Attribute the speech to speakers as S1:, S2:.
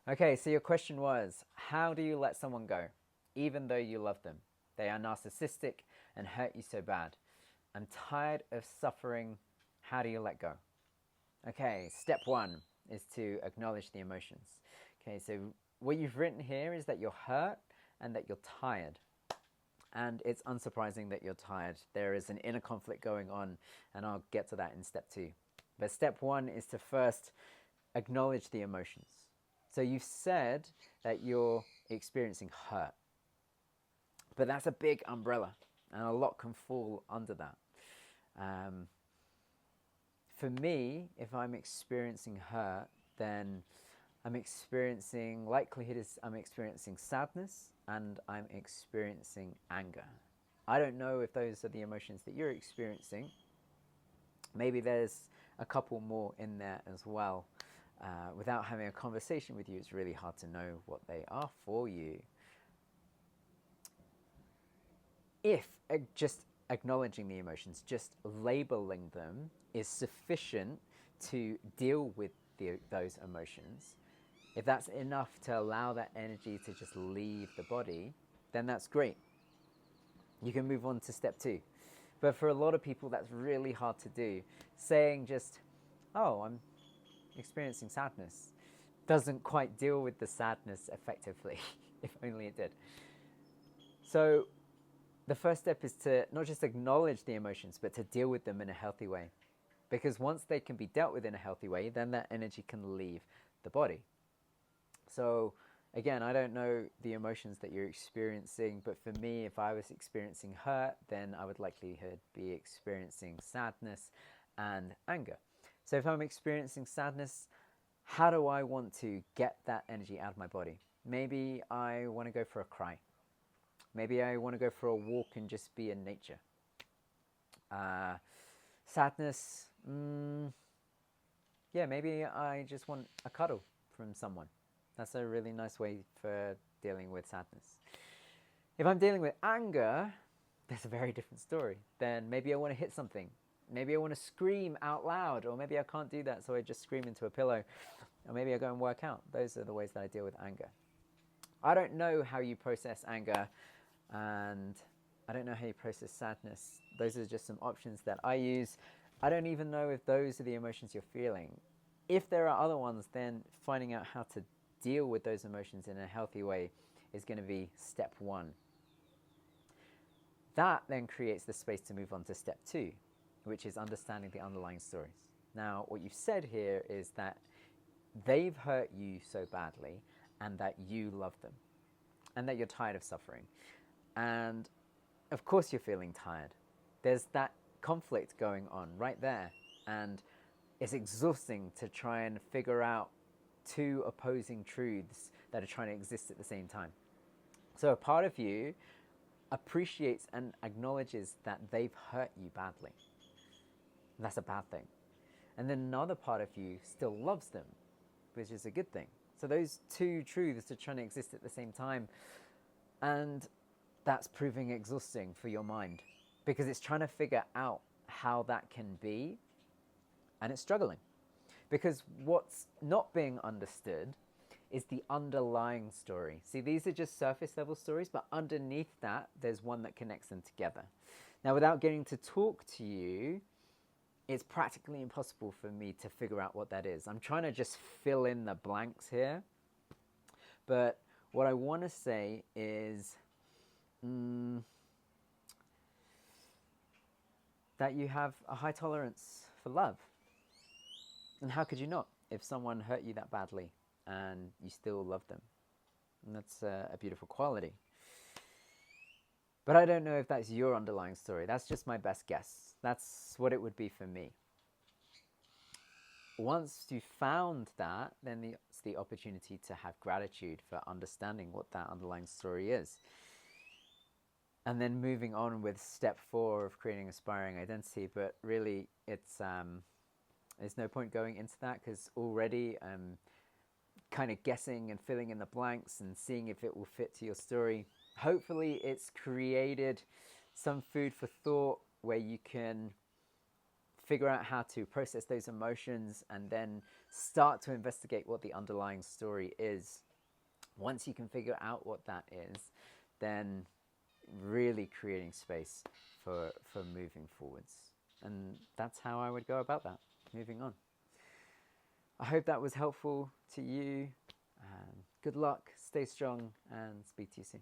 S1: Okay, so your question was, how do you let someone go, even though you love them? They are narcissistic and hurt you so bad. I'm tired of suffering. How do you let go? Okay, step one is to acknowledge the emotions. Okay, so what you've written here is that you're hurt and that you're tired. And it's unsurprising that you're tired. There is an inner conflict going on, and I'll get to that in step two. But step one is to first acknowledge the emotions. So you've said that you're experiencing hurt, but that's a big umbrella, and a lot can fall under that. For me, if I'm experiencing hurt, then I'm experiencing, likelihood is I'm experiencing sadness and I'm experiencing anger. I don't know if those are the emotions that you're experiencing. Maybe there's a couple more in there as well. Without having a conversation with you, it's really hard to know what they are for you. If just acknowledging the emotions, just labeling them is sufficient to deal with those emotions, if that's enough to allow that energy to just leave the body, then that's great. You can move on to step two. But for a lot of people, that's really hard to do. Saying just, oh, I'm experiencing sadness, doesn't quite deal with the sadness effectively, if only it did. So the first step is to not just acknowledge the emotions, but to deal with them in a healthy way. Because once they can be dealt with in a healthy way, then that energy can leave the body. So again, I don't know the emotions that you're experiencing, but for me, if I was experiencing hurt, then I would likelihood be experiencing sadness and anger. So if I'm experiencing sadness, how do I want to get that energy out of my body? Maybe I want to go for a cry. Maybe I want to go for a walk and just be in nature. Sadness, yeah, maybe I just want a cuddle from someone. That's a really nice way for dealing with sadness. If I'm dealing with anger, that's a very different story. Then maybe I want to hit something. Maybe I want to scream out loud, or maybe I can't do that, so I just scream into a pillow. Or maybe I go and work out. Those are the ways that I deal with anger. I don't know how you process anger, and I don't know how you process sadness. Those are just some options that I use. I don't even know if those are the emotions you're feeling. If there are other ones, then finding out how to deal with those emotions in a healthy way is going to be step one. That then creates the space to move on to step two, which is understanding the underlying stories. Now, what you've said here is that they've hurt you so badly and that you love them and that you're tired of suffering. And of course you're feeling tired. There's that conflict going on right there, and it's exhausting to try and figure out two opposing truths that are trying to exist at the same time. So a part of you appreciates and acknowledges that they've hurt you badly. That's a bad thing. And then another part of you still loves them, which is a good thing. So those two truths are trying to exist at the same time, and that's proving exhausting for your mind because it's trying to figure out how that can be, and it's struggling. Because what's not being understood is the underlying story. See, these are just surface level stories, but underneath that, there's one that connects them together. Now, without getting to talk to you, it's practically impossible for me to figure out what that is. I'm trying to just fill in the blanks here. But what I want to say is that you have a high tolerance for love. And how could you not if someone hurt you that badly and you still love them? And that's a beautiful quality. But I don't know if that's your underlying story. That's just my best guess. That's what it would be for me. Once you found that, then it's the opportunity to have gratitude for understanding what that underlying story is. And then moving on with step 4 of creating aspiring identity. But really, there's no point going into that because already I'm kind of guessing and filling in the blanks and seeing if it will fit to your story. Hopefully it's created some food for thought where you can figure out how to process those emotions, and then start to investigate what the underlying story is. Once you can figure out what that is, then really creating space for moving forwards. And that's how I would go about that, moving on. I hope that was helpful to you. Good luck, stay strong, and speak to you soon.